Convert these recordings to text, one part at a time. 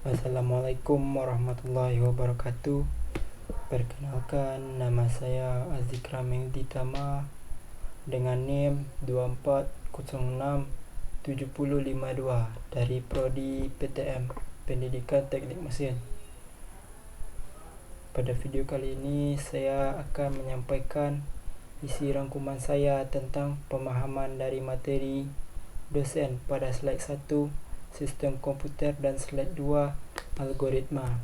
Assalamualaikum warahmatullahi wabarakatuh. Perkenalkan, nama saya Azikra Meuditama dengan NIM 24067052 dari Prodi PTM Pendidikan Teknik Mesin. Pada video kali ini saya akan menyampaikan isi rangkuman saya tentang pemahaman dari materi dosen pada slide 1 sistem komputer dan slide 2 algoritma.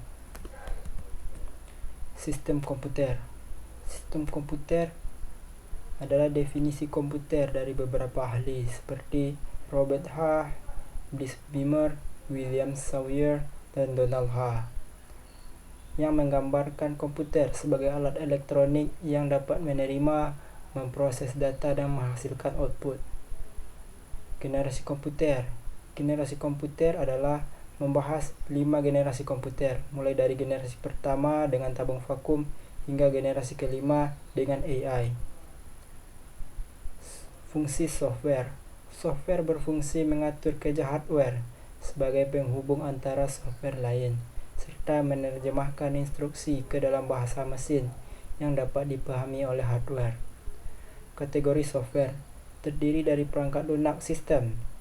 Sistem komputer. Sistem komputer adalah definisi komputer dari beberapa ahli seperti Robert H., Bliss Beamer, William Sawyer, dan Donald H., yang menggambarkan komputer sebagai alat elektronik yang dapat menerima, memproses data, dan menghasilkan output. Generasi komputer. Generasi komputer adalah membahas 5 generasi komputer, mulai dari generasi pertama dengan tabung vakum hingga generasi kelima dengan AI. Fungsi software. Software berfungsi mengatur kerja hardware sebagai penghubung antara software lain, serta menerjemahkan instruksi ke dalam bahasa mesin yang dapat dipahami oleh hardware. Kategori software terdiri dari perangkat lunak sistem,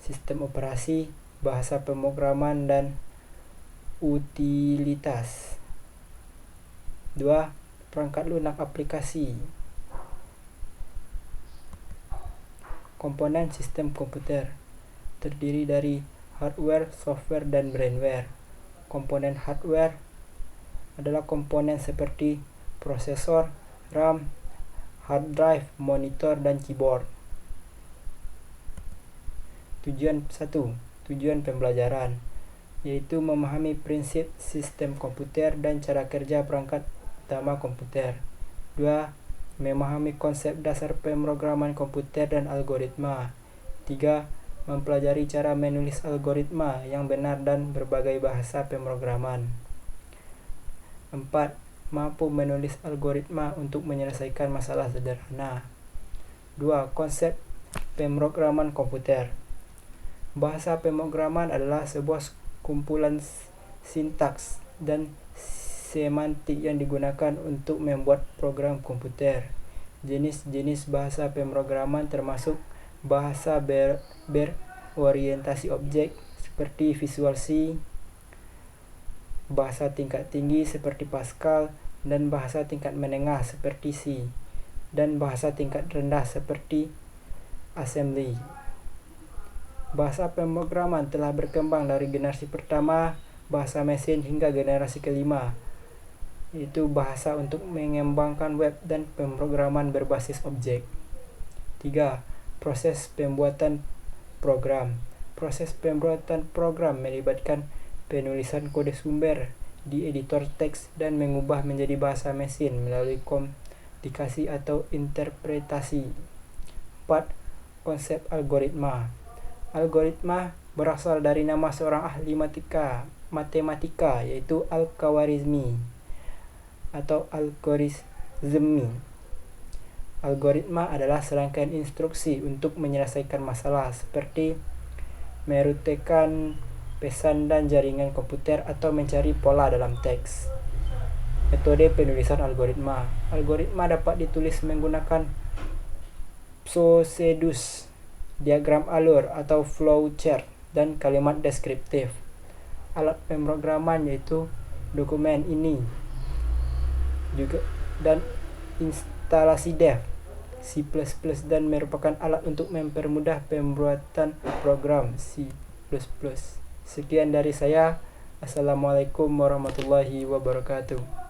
sistem operasi, bahasa pemrograman, dan utilitas. 2. Perangkat lunak aplikasi. Komponen sistem komputer terdiri dari hardware, software, dan brainware. Komponen hardware adalah komponen seperti prosesor, RAM, hard drive, monitor, dan keyboard. Tujuan pembelajaran, yaitu memahami prinsip sistem komputer dan cara kerja perangkat utama komputer. 2. Memahami konsep dasar pemrograman komputer dan algoritma. 3. Mempelajari cara menulis algoritma yang benar dan berbagai bahasa pemrograman. 4. Mampu menulis algoritma untuk menyelesaikan masalah sederhana. 2. Konsep pemrograman komputer. Bahasa pemrograman adalah sebuah kumpulan sintaks dan semantik yang digunakan untuk membuat program komputer. Jenis-jenis bahasa pemrograman termasuk bahasa berorientasi objek seperti Visual C, bahasa tingkat tinggi seperti Pascal, dan bahasa tingkat menengah seperti C, dan bahasa tingkat rendah seperti Assembly. Bahasa pemrograman telah berkembang dari generasi pertama bahasa mesin hingga generasi kelima, yaitu bahasa untuk mengembangkan web dan pemrograman berbasis objek. 3. Proses pembuatan program. Proses pembuatan program melibatkan penulisan kode sumber di editor teks dan mengubah menjadi bahasa mesin melalui komplikasi atau interpretasi. 4. Konsep algoritma. Algoritma berasal dari nama seorang ahli matematika yaitu Al-Khwarizmi atau Al-Khwarizmi. Algoritma adalah serangkaian instruksi untuk menyelesaikan masalah seperti merutekan pesan dan jaringan komputer atau mencari pola dalam teks. Metode penulisan algoritma. Algoritma dapat ditulis menggunakan prosedur, diagram alur atau flowchart, dan kalimat deskriptif. Alat pemrograman yaitu dokumen ini juga dan instalasi dev, C++, dan merupakan alat untuk mempermudah pembuatan program C++. Sekian dari saya. Assalamualaikum warahmatullahi wabarakatuh.